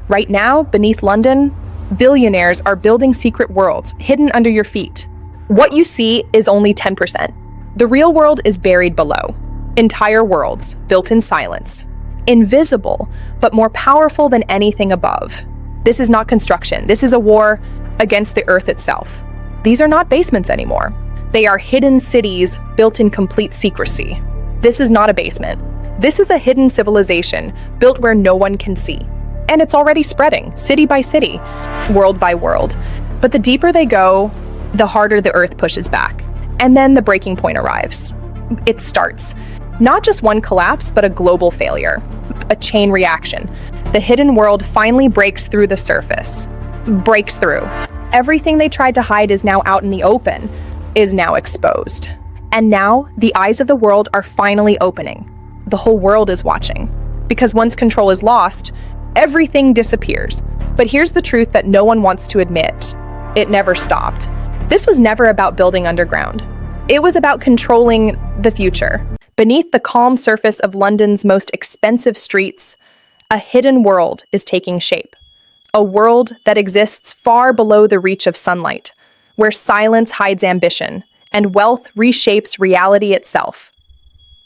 Right now, beneath London, billionaires are building secret worlds hidden under your feet. What you see is only 10%. The real world is buried below. Entire worlds built in silence. Invisible, but more powerful than anything above. This is not construction. This is a war against the earth itself. These are not basements anymore. They are hidden cities built in complete secrecy. This is not a basement. This is a hidden civilization built where no one can see. And it's already spreading, city by city, world by world. But the deeper they go, the harder the earth pushes back. And then the breaking point arrives. It starts. Not just one collapse, but a global failure. A chain reaction. The hidden world finally breaks through the surface. Breaks through. Everything they tried to hide is now out in the open, is now exposed. And now, the eyes of the world are finally opening. The whole world is watching. Because once control is lost, everything disappears. But here's the truth that no one wants to admit. It never stopped. This was never about building underground. It was about controlling the future. Beneath the calm surface of London's most expensive streets, a hidden world is taking shape. A world that exists far below the reach of sunlight, where silence hides ambition, and wealth reshapes reality itself.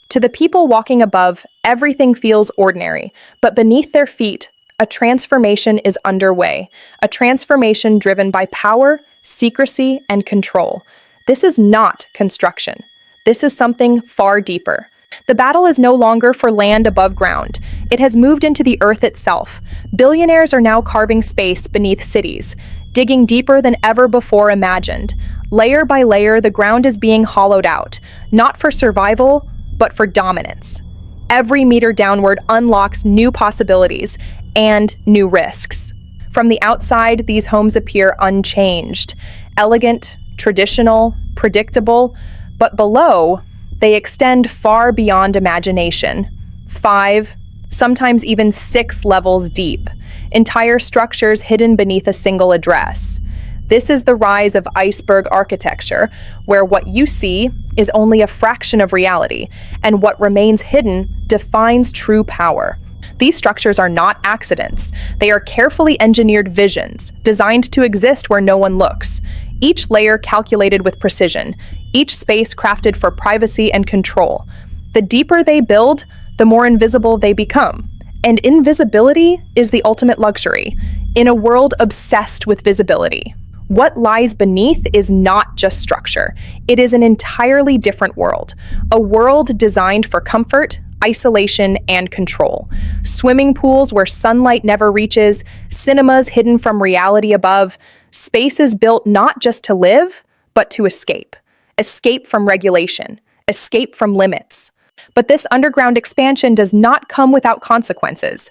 To the people walking above, everything feels ordinary, but beneath their feet, a transformation is underway, a transformation driven by power, secrecy, and control. This is not construction. This is something far deeper. The battle is no longer for land above ground. It has moved into the earth itself. Billionaires are now carving space beneath cities, digging deeper than ever before imagined. Layer by layer, the ground is being hollowed out, not for survival, but for dominance. Every meter downward unlocks new possibilities and new risks. From the outside, these homes appear unchanged, elegant, traditional, predictable, but below, they extend far beyond imagination. 5, sometimes even 6 levels deep. Entire structures hidden beneath a single address. This is the rise of iceberg architecture, where what you see is only a fraction of reality, and what remains hidden defines true power. These structures are not accidents. They are carefully engineered visions, designed to exist where no one looks. Each layer calculated with precision, each space crafted for privacy and control. The deeper they build, the more invisible they become. And invisibility is the ultimate luxury, in a world obsessed with visibility. What lies beneath is not just structure. It is an entirely different world. A world designed for comfort, isolation, and control. Swimming pools where sunlight never reaches, cinemas hidden from reality above, spaces built not just to live, but to escape. Escape from regulation, escape from limits. But this underground expansion does not come without consequences.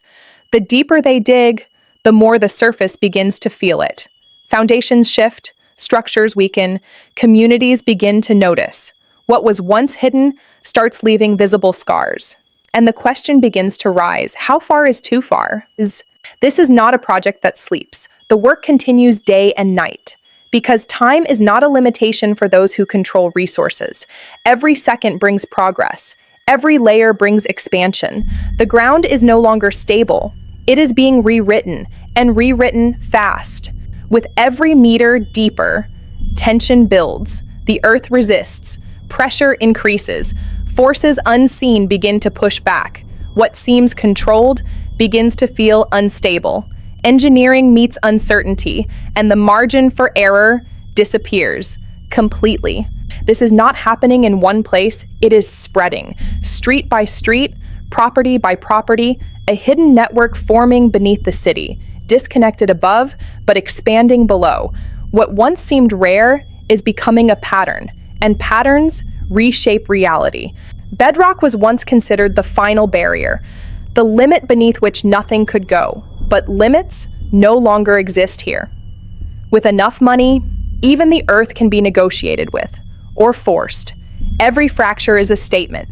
The deeper they dig, the more the surface begins to feel it. Foundations shift, structures weaken, communities begin to notice. What was once hidden starts leaving visible scars. And the question begins to rise, how far is too far? This is not a project that sleeps. The work continues day and night. Because time is not a limitation for those who control resources. Every second brings progress. Every layer brings expansion. The ground is no longer stable. It is being rewritten, and rewritten fast. With every meter deeper, tension builds. The earth resists. Pressure increases. Forces unseen begin to push back. What seems controlled begins to feel unstable. Engineering meets uncertainty, and the margin for error disappears completely. This is not happening in one place, it is spreading. Street by street, property by property, a hidden network forming beneath the city, disconnected above, but expanding below. What once seemed rare is becoming a pattern, and patterns reshape reality. Bedrock was once considered the final barrier, the limit beneath which nothing could go. But limits no longer exist here. With enough money, even the earth can be negotiated with, or forced. Every fracture is a statement,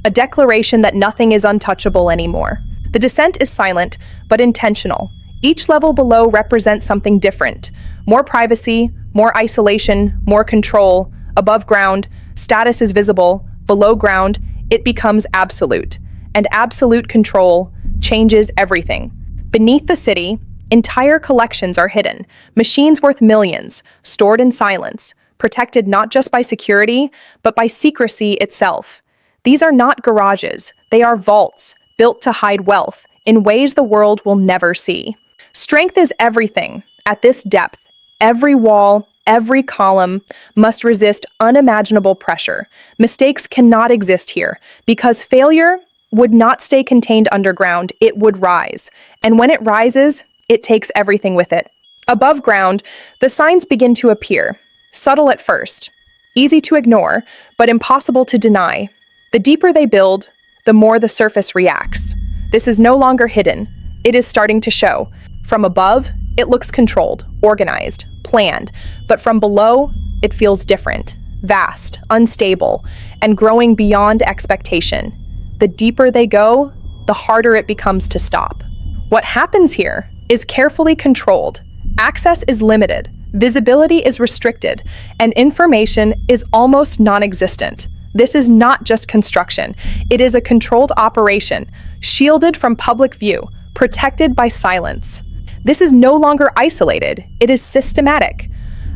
a declaration that nothing is untouchable anymore. The descent is silent, but intentional. Each level below represents something different. More privacy, more isolation, more control. Above ground, status is visible. Below ground, it becomes absolute. And absolute control changes everything. Beneath the city, Entire collections are hidden, machines worth millions, stored in silence, protected not just by security, but by secrecy itself. These are not garages, they are vaults, built to hide wealth in ways the world will never see. Strength is everything. At this depth, every wall, every column must resist unimaginable pressure. Mistakes cannot exist here because failure would not stay contained underground, it would rise. And when it rises, it takes everything with it. Above ground, the signs begin to appear, subtle at first, easy to ignore, but impossible to deny. The deeper they build, the more the surface reacts. This is no longer hidden. It is starting to show. From above, it looks controlled, organized, planned, but from below, it feels different, vast, unstable, and growing beyond expectation. The deeper they go, the harder it becomes to stop. What happens here is carefully controlled. Access is limited, visibility is restricted, and information is almost non-existent. This is not just construction. It is a controlled operation, shielded from public view, protected by silence. This is no longer isolated, it is systematic.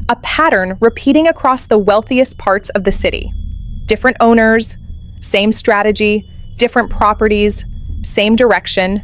A pattern repeating across the wealthiest parts of the city. Different owners, same strategy, different properties, same direction,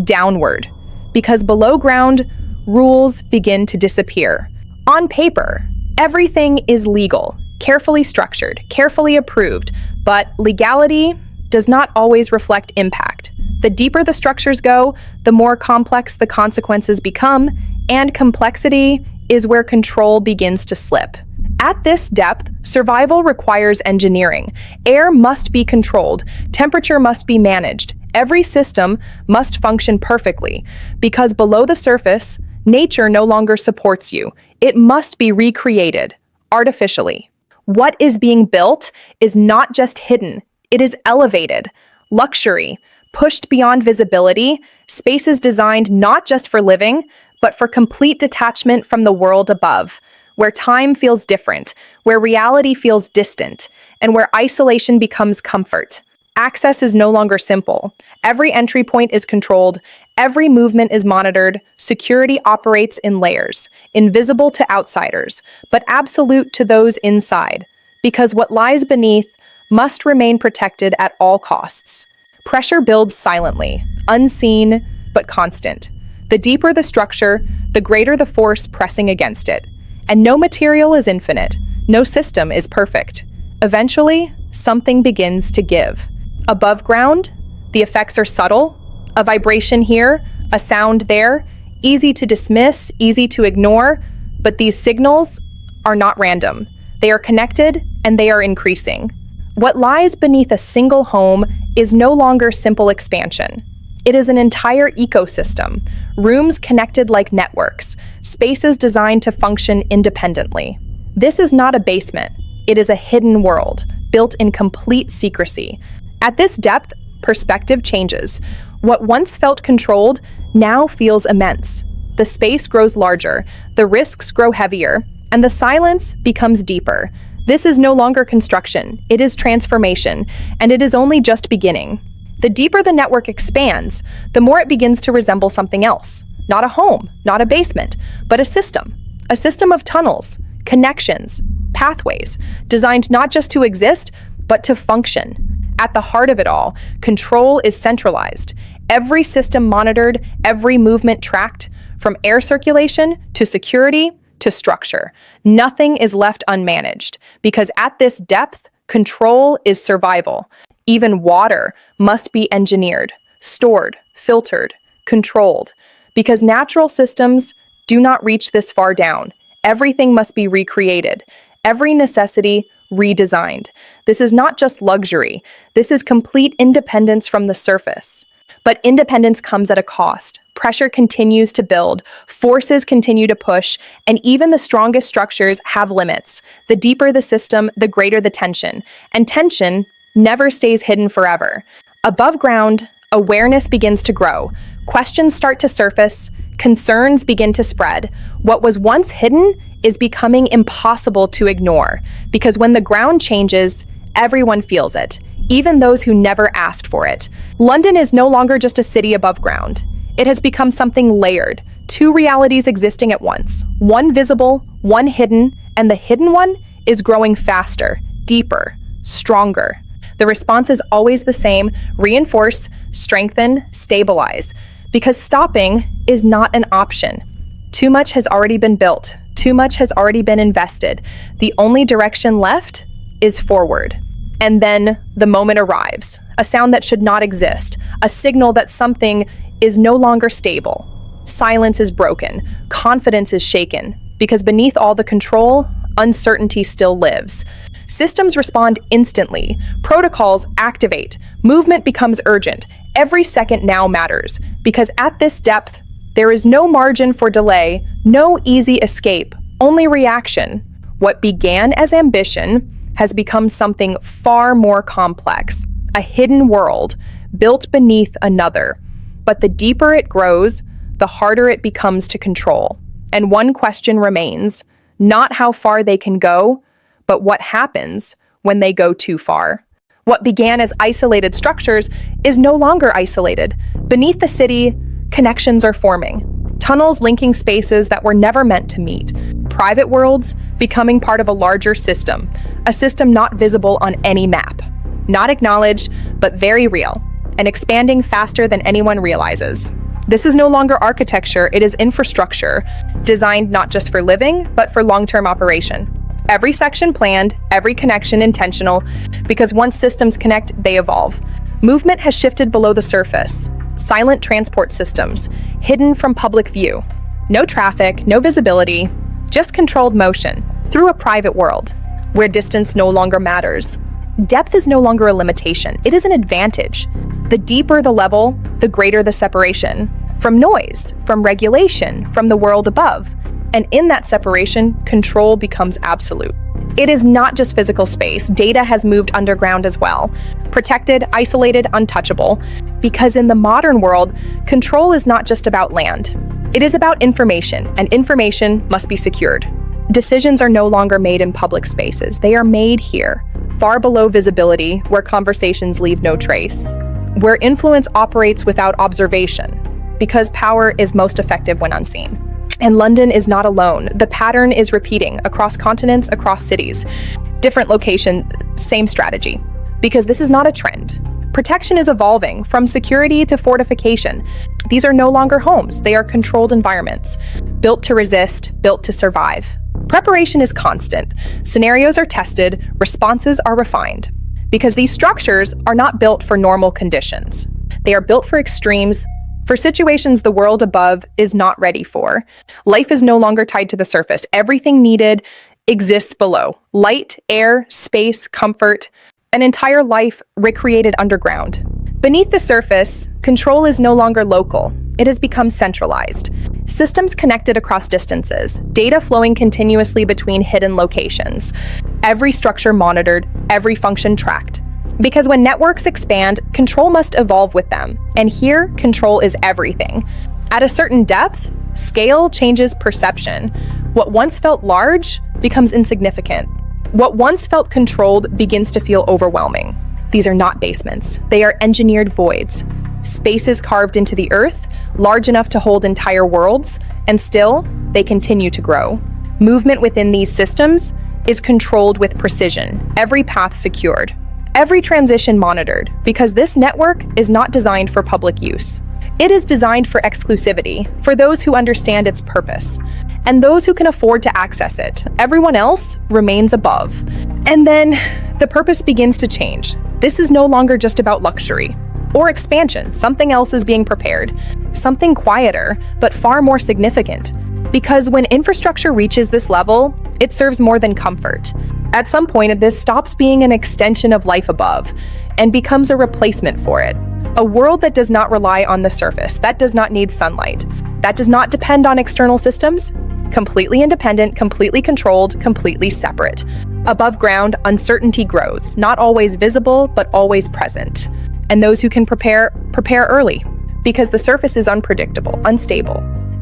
downward. Because below ground, rules begin to disappear. On paper, everything is legal, carefully structured, carefully approved, but legality does not always reflect impact. The deeper the structures go, the more complex the consequences become, and complexity is where control begins to slip. At this depth, survival requires engineering. Air must be controlled, temperature must be managed, every system must function perfectly, because below the surface, nature no longer supports you. It must be recreated, artificially. What is being built is not just hidden, it is elevated. Luxury, pushed beyond visibility, spaces designed not just for living, but for complete detachment from the world above, where time feels different, where reality feels distant, and where isolation becomes comfort. Access is no longer simple. Every entry point is controlled, every movement is monitored, security operates in layers, invisible to outsiders, but absolute to those inside, because what lies beneath must remain protected at all costs. Pressure builds silently, unseen, but constant. The deeper the structure, the greater the force pressing against it. And no material is infinite, no system is perfect. Eventually, something begins to give. Above ground, the effects are subtle, a vibration here, a sound there, easy to dismiss, easy to ignore, but these signals are not random. They are connected and they are increasing. What lies beneath a single home is no longer simple expansion. It is an entire ecosystem, rooms connected like networks, spaces designed to function independently. This is not a basement, it is a hidden world, built in complete secrecy. At this depth, perspective changes. What once felt controlled now feels immense. The space grows larger, the risks grow heavier, and the silence becomes deeper. This is no longer construction, it is transformation, and it is only just beginning. The deeper the network expands, the more it begins to resemble something else. Not a home, not a basement, but a system. A system of tunnels, connections, pathways, designed not just to exist, but to function. At the heart of it all, control is centralized. Every system monitored, every movement tracked, from air circulation to security to structure. Nothing is left unmanaged, because at this depth, control is survival. Even water must be engineered, stored, filtered, controlled, because natural systems do not reach this far down. Everything must be recreated, every necessity redesigned. This is not just luxury, this is complete independence from the surface. But independence comes at a cost. Pressure continues to build, forces continue to push, and even the strongest structures have limits. The deeper the system, the greater the tension. And tension never stays hidden forever. Above ground, awareness begins to grow. Questions start to surface, concerns begin to spread. What was once hidden is becoming impossible to ignore, because when the ground changes, everyone feels it, even those who never asked for it. London is no longer just a city above ground. It has become something layered, two realities existing at once, one visible, one hidden, and the hidden one is growing faster, deeper, stronger. The response is always the same: reinforce, strengthen, stabilize, because stopping is not an option. Too much has already been built. Too much has already been invested. The only direction left is forward. And then the moment arrives, a sound that should not exist, a signal that something is no longer stable. Silence is broken, confidence is shaken, because beneath all the control, uncertainty still lives. Systems respond instantly, protocols activate, movement becomes urgent. Every second now matters, because at this depth, there is no margin for delay, no easy escape, only reaction. What began as ambition has become something far more complex, a hidden world built beneath another. But the deeper it grows, the harder it becomes to control. And one question remains, not how far they can go, but what happens when they go too far. What began as isolated structures is no longer isolated. Beneath the city, connections are forming. Tunnels linking spaces that were never meant to meet. Private worlds becoming part of a larger system, a system not visible on any map. Not acknowledged, but very real, and expanding faster than anyone realizes. This is no longer architecture, it is infrastructure, designed not just for living, but for long-term operation. Every section planned, every connection intentional, because once systems connect, they evolve. Movement has shifted below the surface. Silent transport systems, hidden from public view. No traffic, no visibility, just controlled motion through a private world, where distance no longer matters. Depth is no longer a limitation, it is an advantage. The deeper the level, the greater the separation. From noise, from regulation, from the world above. And in that separation, control becomes absolute. It is not just physical space, data has moved underground as well. Protected, isolated, untouchable. Because in the modern world, control is not just about land. It is about information, and information must be secured. Decisions are no longer made in public spaces, they are made here. Far below visibility, where conversations leave no trace. Where influence operates without observation, because power is most effective when unseen. And London is not alone. The pattern is repeating across continents, across cities. Different location, same strategy. Because this is not a trend. Protection is evolving from security to fortification. These are no longer homes, they are controlled environments. Built to resist, built to survive. Preparation is constant. Scenarios are tested, responses are refined. Because these structures are not built for normal conditions. They are built for extremes, for situations the world above is not ready for. Life is no longer tied to the surface. Everything needed exists below. Light, air, space, comfort, an entire life recreated underground. Beneath the surface, control is no longer local. It has become centralized. Systems connected across distances, data flowing continuously between hidden locations. Every structure monitored, every function tracked. Because when networks expand, control must evolve with them. And here, control is everything. At a certain depth, scale changes perception. What once felt large becomes insignificant. What once felt controlled begins to feel overwhelming. These are not basements. They are engineered voids. Spaces carved into the earth, large enough to hold entire worlds, and still, they continue to grow. Movement within these systems is controlled with precision, every path secured, every transition monitored, because this network is not designed for public use. It is designed for exclusivity, for those who understand its purpose, and those who can afford to access it. Everyone else remains above. And then, the purpose begins to change. This is no longer just about luxury or expansion. Something else is being prepared. Something quieter, but far more significant. Because when infrastructure reaches this level, it serves more than comfort. At some point, this stops being an extension of life above and becomes a replacement for it. A world that does not rely on the surface, that does not need sunlight, that does not depend on external systems, completely independent, completely controlled, completely separate. Above ground, uncertainty grows, not always visible, but always present. And those who can prepare early, because the surface is unpredictable, unstable,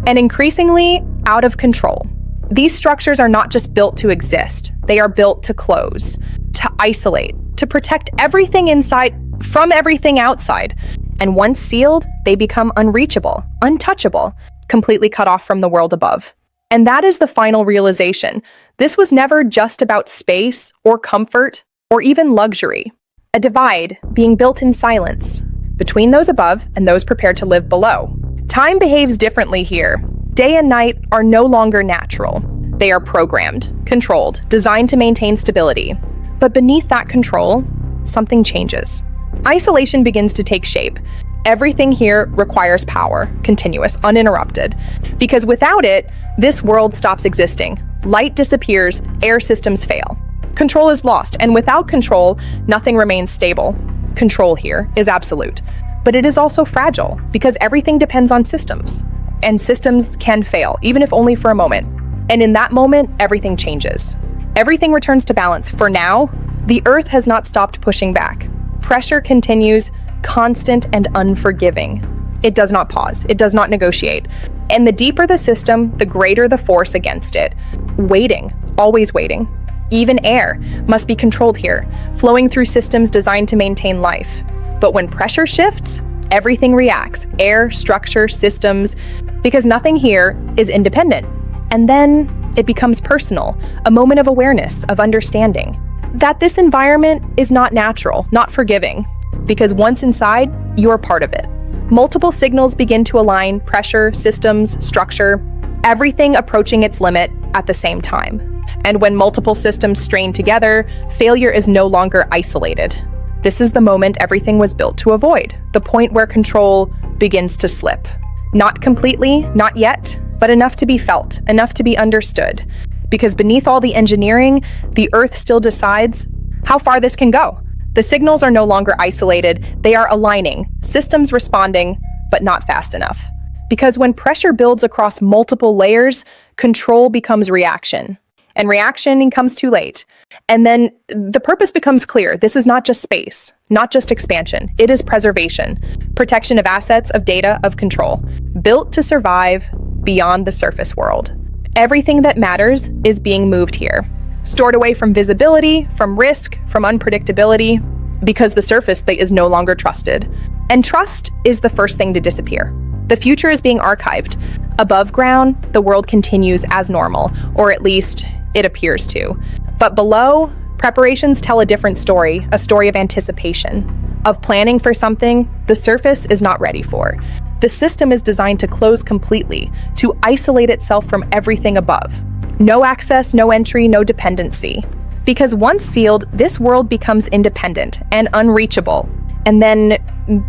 and increasingly out of control. These structures are not just built to exist, they are built to close, to isolate, to protect everything inside from everything outside. And once sealed, they become unreachable, untouchable. completely cut off from the world above. And that is the final realization. This was never just about space or comfort or even luxury. A divide being built in silence between those above and those prepared to live below. Time behaves differently here. Day and night are no longer natural. They are programmed, controlled, designed to maintain stability. But beneath that control, something changes. Isolation begins to take shape. Everything here requires power, continuous, uninterrupted. Because without it, this world stops existing. Light disappears, air systems fail. Control is lost, and without control, nothing remains stable. Control here is absolute. But it is also fragile, because everything depends on systems. And systems can fail, even if only for a moment. And in that moment, everything changes. Everything returns to balance. For now, the Earth has not stopped pushing back. Pressure continues, constant and unforgiving. It does not pause. It does not negotiate. And the deeper the system, the greater the force against it. Waiting, always waiting. Even air must be controlled here, flowing through systems designed to maintain life. But when pressure shifts, everything reacts. Air, structure, systems, because nothing here is independent. And then it becomes personal, a moment of awareness, of understanding. That this environment is not natural, not forgiving. Because once inside, you're part of it. Multiple signals begin to align: pressure, systems, structure, everything approaching its limit at the same time. And when multiple systems strain together, failure is no longer isolated. This is the moment everything was built to avoid, the point where control begins to slip. Not completely, not yet, but enough to be felt, enough to be understood. Because beneath all the engineering, the Earth still decides how far this can go. The signals are no longer isolated, they are aligning, systems responding, but not fast enough. Because when pressure builds across multiple layers, control becomes reaction. And reaction comes too late. And then the purpose becomes clear. This is not just space, not just expansion. It is preservation, protection of assets, of data, of control, built to survive beyond the surface world. Everything that matters is being moved here, stored away from visibility, from risk, from unpredictability, because the surface is no longer trusted. And trust is the first thing to disappear. The future is being archived. Above ground, the world continues as normal, or at least it appears to. But below, preparations tell a different story, a story of anticipation, of planning for something the surface is not ready for. The system is designed to close completely, to isolate itself from everything above. No access, no entry, no dependency. Because once sealed, this world becomes independent and unreachable. And then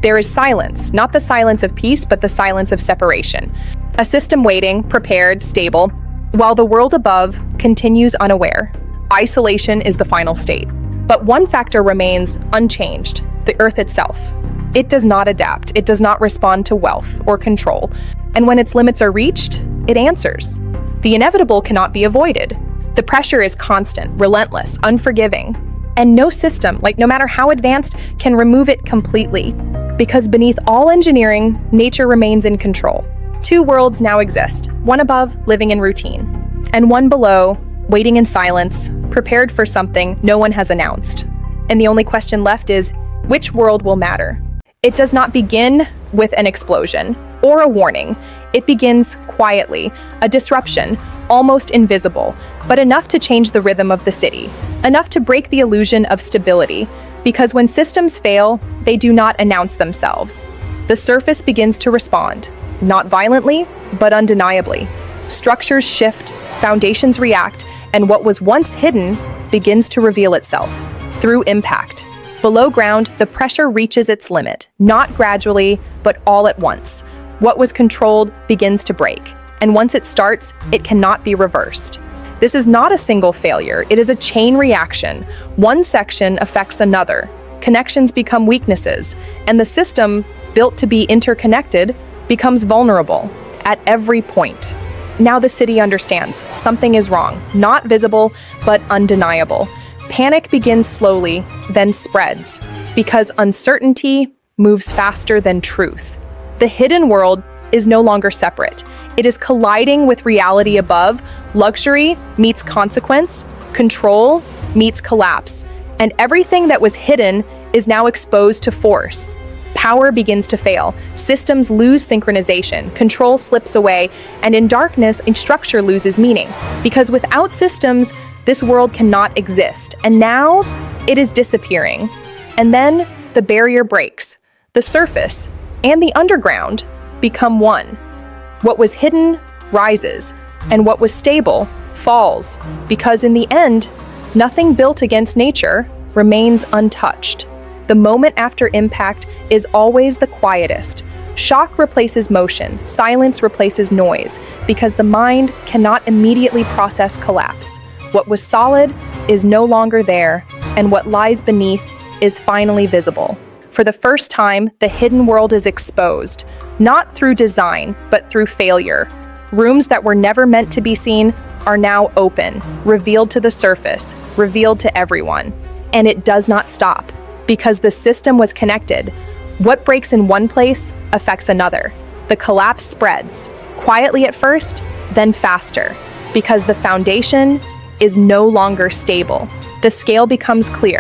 there is silence, not the silence of peace, but the silence of separation. A system waiting, prepared, stable, while the world above continues unaware. Isolation is the final state. But one factor remains unchanged: the Earth itself. It does not adapt. It does not respond to wealth or control. And when its limits are reached, it answers. The inevitable cannot be avoided. The pressure is constant, relentless, unforgiving. And no system, no matter how advanced, can remove it completely. Because beneath all engineering, nature remains in control. Two worlds now exist, one above, living in routine, and one below, waiting in silence, prepared for something no one has announced. And the only question left is, which world will matter? It does not begin with an explosion or a warning. It begins quietly, a disruption, almost invisible, but enough to change the rhythm of the city, enough to break the illusion of stability, because when systems fail, they do not announce themselves. The surface begins to respond, not violently, but undeniably. Structures shift, foundations react, and what was once hidden begins to reveal itself through impact. Below ground, the pressure reaches its limit, not gradually, but all at once. What was controlled begins to break, and once it starts, it cannot be reversed. This is not a single failure, it is a chain reaction. One section affects another. Connections become weaknesses, and the system, built to be interconnected, becomes vulnerable at every point. Now the city understands something is wrong, not visible, but undeniable. Panic begins slowly, then spreads, because uncertainty moves faster than truth. The hidden world is no longer separate. It is colliding with reality above. Luxury meets consequence, control meets collapse, and everything that was hidden is now exposed to force. Power begins to fail, systems lose synchronization, control slips away, and in darkness, a structure loses meaning. Because without systems, this world cannot exist, and now it is disappearing. And then the barrier breaks. The surface and the underground become one. What was hidden rises, and what was stable falls, because in the end, nothing built against nature remains untouched. The moment after impact is always the quietest. Shock replaces motion, silence replaces noise, because the mind cannot immediately process collapse. What was solid is no longer there, and what lies beneath is finally visible. For the first time, the hidden world is exposed, not through design, but through failure. Rooms that were never meant to be seen are now open, revealed to the surface, revealed to everyone. And it does not stop, because the system was connected. What breaks in one place affects another. The collapse spreads, quietly at first, then faster, because the foundation is no longer stable. The scale becomes clear.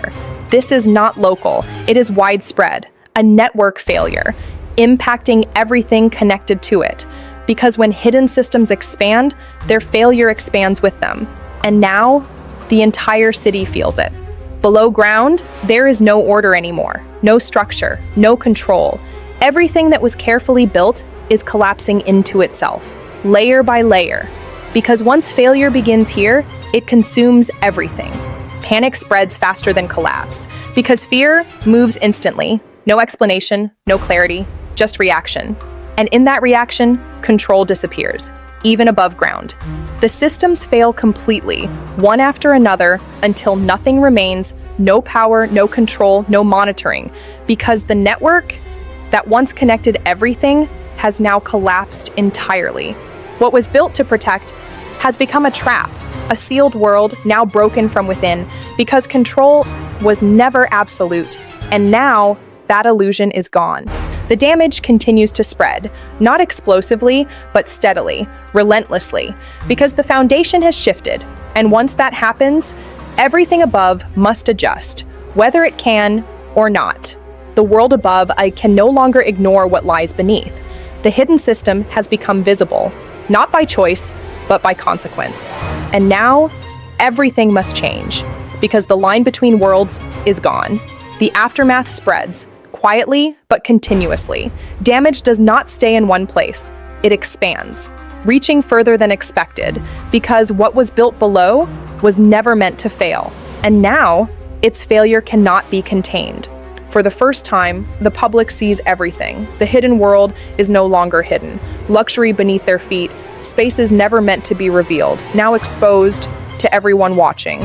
This is not local, it is widespread, a network failure, impacting everything connected to it. Because when hidden systems expand, their failure expands with them. And now, the entire city feels it. Below ground, there is no order anymore, no structure, no control. Everything that was carefully built is collapsing into itself, layer by layer. Because once failure begins here, it consumes everything. Panic spreads faster than collapse, because fear moves instantly. No explanation, no clarity, just reaction. And in that reaction, control disappears, even above ground. The systems fail completely, one after another, until nothing remains, no power, no control, no monitoring, because the network that once connected everything has now collapsed entirely. What was built to protect has become a trap, a sealed world now broken from within, because control was never absolute, and now that illusion is gone. The damage continues to spread, not explosively, but steadily, relentlessly, because the foundation has shifted, and once that happens, everything above must adjust, whether it can or not. The world above can no longer ignore what lies beneath. The hidden system has become visible, not by choice, but by consequence. And now, everything must change, because the line between worlds is gone. The aftermath spreads, quietly but continuously. Damage does not stay in one place, it expands, reaching further than expected, because what was built below was never meant to fail. And now, its failure cannot be contained. For the first time, the public sees everything. The hidden world is no longer hidden. Luxury beneath their feet, spaces never meant to be revealed, now exposed to everyone watching.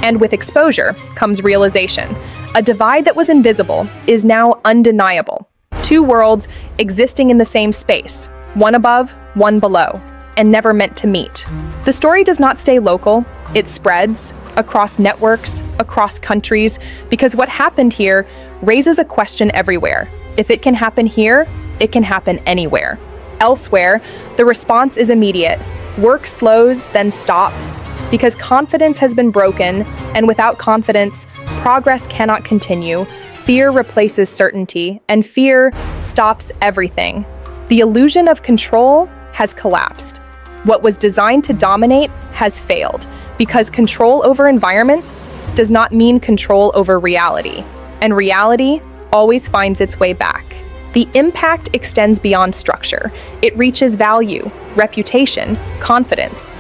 And with exposure comes realization. A divide that was invisible is now undeniable. Two worlds existing in the same space, one above, one below, and never meant to meet. The story does not stay local, it spreads across networks, across countries, because what happened here raises a question everywhere. If it can happen here, it can happen anywhere. Elsewhere, the response is immediate. Work slows, then stops, because confidence has been broken, and without confidence, progress cannot continue. Fear replaces certainty, and fear stops everything. The illusion of control has collapsed. What was designed to dominate has failed, because control over environment does not mean control over reality, and reality always finds its way back. The impact extends beyond structure. It reaches value, reputation, confidence.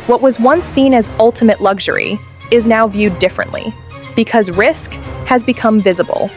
What was once seen as ultimate luxury is now viewed differently, because risk has become visible,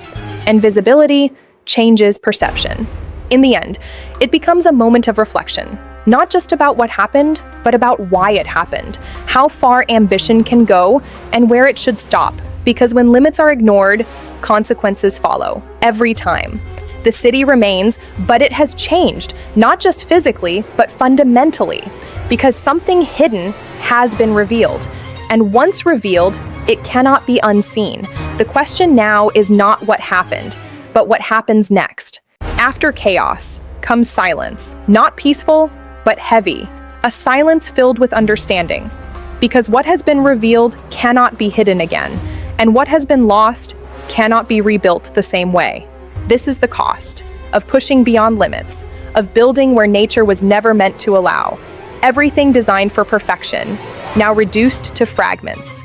and visibility changes perception. In the end, it becomes a moment of reflection, not just about what happened, but about why it happened, how far ambition can go, and where it should stop, because when limits are ignored, consequences follow, every time. The city remains, but it has changed, not just physically, but fundamentally, because something hidden has been revealed. And once revealed, it cannot be unseen. The question now is not what happened, but what happens next. After chaos comes silence, not peaceful, but heavy, a silence filled with understanding. Because what has been revealed cannot be hidden again, and what has been lost cannot be rebuilt the same way. This is the cost of pushing beyond limits, of building where nature was never meant to allow. Everything designed for perfection, now reduced to fragments.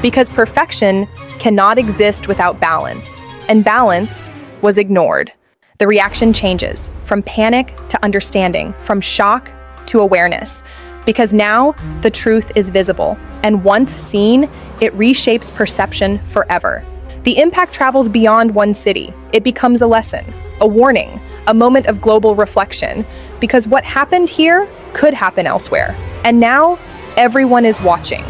Because perfection cannot exist without balance, and balance was ignored. The reaction changes from panic to understanding, from shock to awareness. Because now the truth is visible, and once seen, it reshapes perception forever. The impact travels beyond one city. It becomes a lesson, a warning, a moment of global reflection, because what happened here could happen elsewhere. And now, everyone is watching.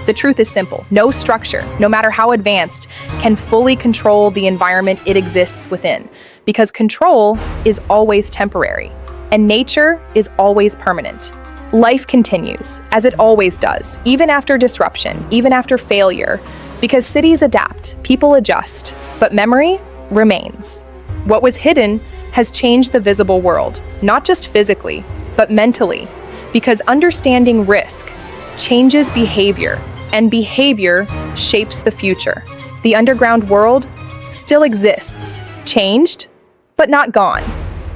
The truth is simple. No structure, no matter how advanced, can fully control the environment it exists within, because control is always temporary, and nature is always permanent. Life continues, as it always does, even after disruption, even after failure, because cities adapt, people adjust, but memory remains. What was hidden has changed the visible world, not just physically, but mentally, because understanding risk changes behavior, and behavior shapes the future. The underground world still exists, changed, but not gone,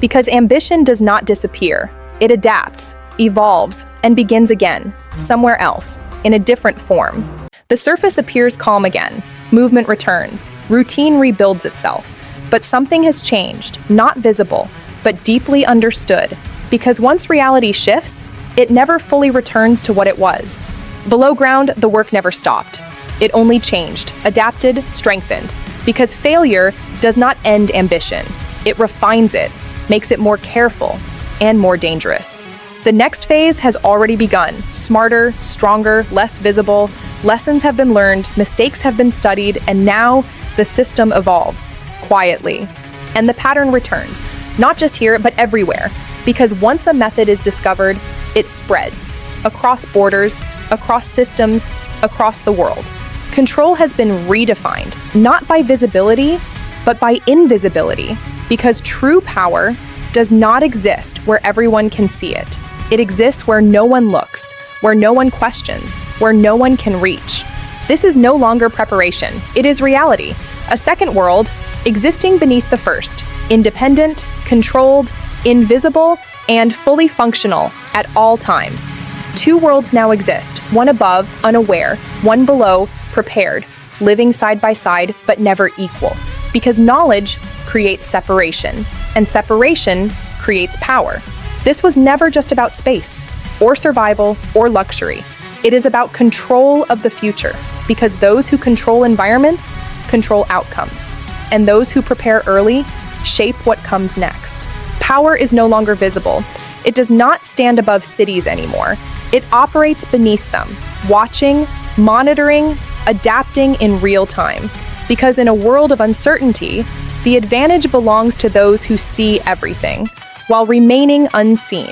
because ambition does not disappear. It adapts, evolves, and begins again, somewhere else, in a different form. The surface appears calm again, movement returns, routine rebuilds itself, but something has changed, not visible, but deeply understood, because once reality shifts, it never fully returns to what it was. Below ground, the work never stopped. It only changed, adapted, strengthened, because failure does not end ambition. It refines it, makes it more careful, and more dangerous. The next phase has already begun. Smarter, stronger, less visible. Lessons have been learned, mistakes have been studied, and now the system evolves, quietly. And the pattern returns, not just here, but everywhere. Because once a method is discovered, it spreads. Across borders, across systems, across the world. Control has been redefined, not by visibility, but by invisibility. Because true power does not exist where everyone can see it. It exists where no one looks, where no one questions, where no one can reach. This is no longer preparation, it is reality. A second world, existing beneath the first, independent, controlled, invisible, and fully functional at all times. Two worlds now exist, one above, unaware, one below, prepared, living side by side, but never equal. Because knowledge creates separation, and separation creates power. This was never just about space, or survival, or luxury. It is about control of the future, because those who control environments control outcomes, and those who prepare early shape what comes next. Power is no longer visible. It does not stand above cities anymore. It operates beneath them, watching, monitoring, adapting in real time. Because in a world of uncertainty, the advantage belongs to those who see everything, while remaining unseen.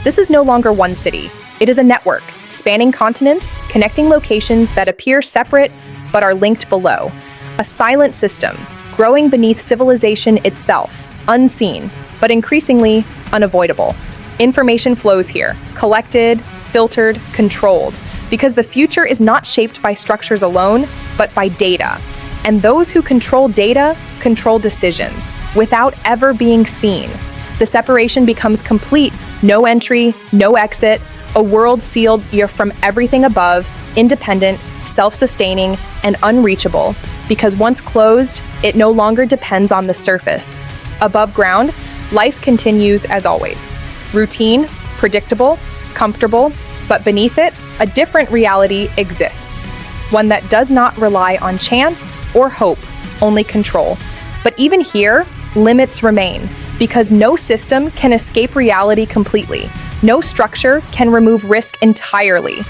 This is no longer one city. It is a network, spanning continents, connecting locations that appear separate but are linked below. A silent system, growing beneath civilization itself, unseen, but increasingly unavoidable. Information flows here, collected, filtered, controlled, because the future is not shaped by structures alone, but by data. And those who control data control decisions, without ever being seen. The separation becomes complete, no entry, no exit, a world sealed from everything above, independent, self-sustaining, and unreachable, because once closed, it no longer depends on the surface. Above ground, life continues as always. Routine, predictable, comfortable, but beneath it, a different reality exists. One that does not rely on chance or hope, only control. But even here, limits remain, because no system can escape reality completely. No structure can remove risk entirely.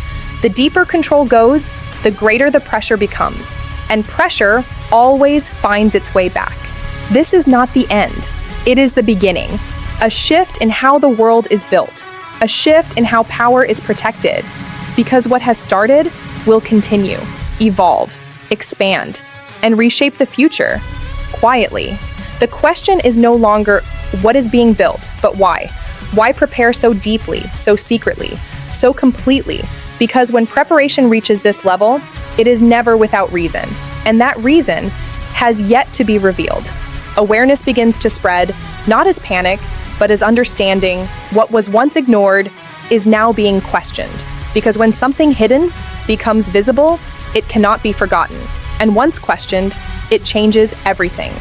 The deeper control goes, the greater the pressure becomes, and pressure always finds its way back. This is not the end. It is the beginning. A shift in how the world is built. A shift in how power is protected. Because what has started will continue, evolve, expand, and reshape the future, quietly. The question is no longer what is being built, but why. Why prepare so deeply, so secretly, so completely? Because when preparation reaches this level, it is never without reason, and that reason has yet to be revealed. Awareness begins to spread, not as panic, but as understanding. What was once ignored is now being questioned. Because when something hidden becomes visible, it cannot be forgotten. And once questioned, it changes everything.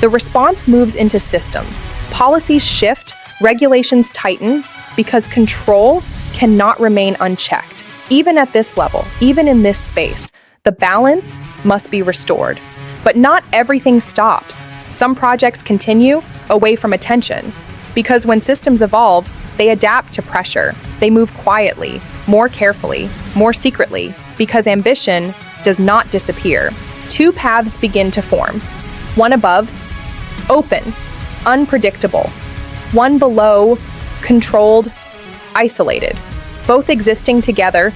The response moves into systems. Policies shift, regulations tighten, because control cannot remain unchecked. Even at this level, even in this space, the balance must be restored. But not everything stops. Some projects continue away from attention, because when systems evolve, they adapt to pressure. They move quietly, more carefully, more secretly, because ambition does not disappear. Two paths begin to form. One above, open, unpredictable. One below, controlled, isolated. Both existing together,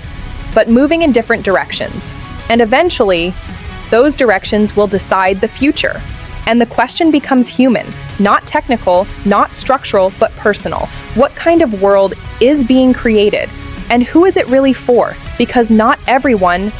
but moving in different directions. And eventually, those directions will decide the future. And the question becomes human, not technical, not structural, but personal. What kind of world is being created? And who is it really for? Because not everyone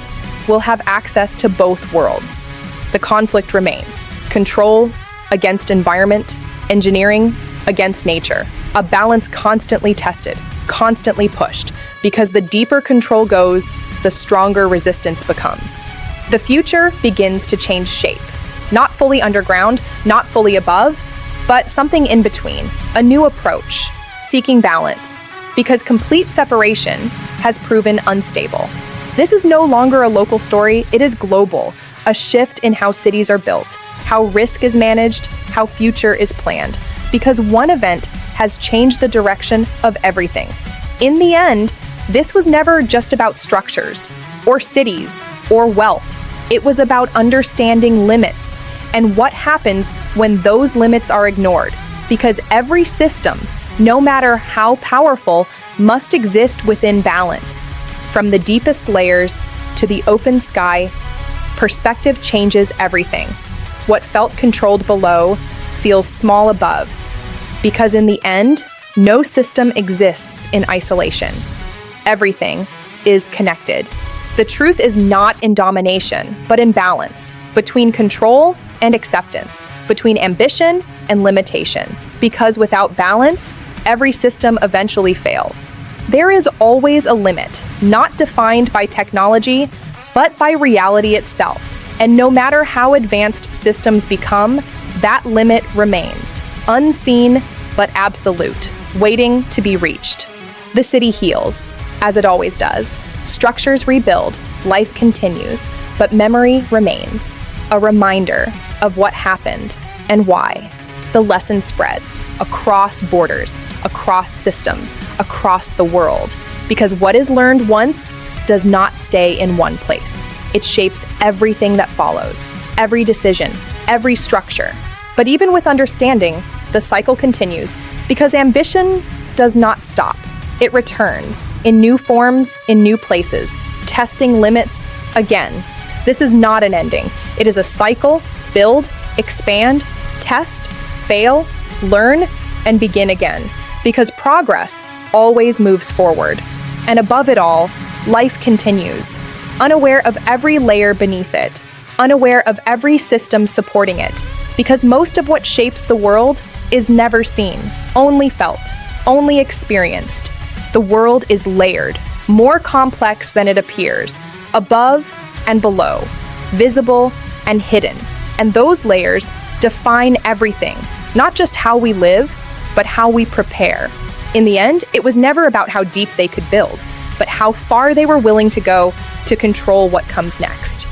will have access to both worlds. The conflict remains. Control against environment, engineering against nature. A balance constantly tested, constantly pushed, because the deeper control goes, the stronger resistance becomes. The future begins to change shape. Not fully underground, not fully above, but something in between. A new approach, seeking balance, because complete separation has proven unstable. This is no longer a local story, it is global. A shift in how cities are built, how risk is managed, how future is planned. Because one event has changed the direction of everything. In the end, this was never just about structures, or cities, or wealth. It was about understanding limits and what happens when those limits are ignored. Because every system, no matter how powerful, must exist within balance. From the deepest layers to the open sky, perspective changes everything. What felt controlled below feels small above. Because in the end, no system exists in isolation. Everything is connected. The truth is not in domination, but in balance, between control and acceptance, between ambition and limitation. Because without balance, every system eventually fails. There is always a limit, not defined by technology, but by reality itself. And no matter how advanced systems become, that limit remains, unseen but absolute, waiting to be reached. The city heals, as it always does. Structures rebuild, life continues, but memory remains. A reminder of what happened and why. The lesson spreads across borders, across systems, across the world. Because what is learned once does not stay in one place. It shapes everything that follows, every decision, every structure. But even with understanding, the cycle continues because ambition does not stop. It returns in new forms, in new places, testing limits again. This is not an ending. It is a cycle. Build, expand, test, fail, learn, and begin again. Because progress always moves forward. And above it all, life continues, unaware of every layer beneath it, unaware of every system supporting it. Because most of what shapes the world is never seen, only felt, only experienced. The world is layered, more complex than it appears, above and below, visible and hidden. And those layers define everything, not just how we live, but how we prepare. In the end, it was never about how deep they could build, but how far they were willing to go to control what comes next.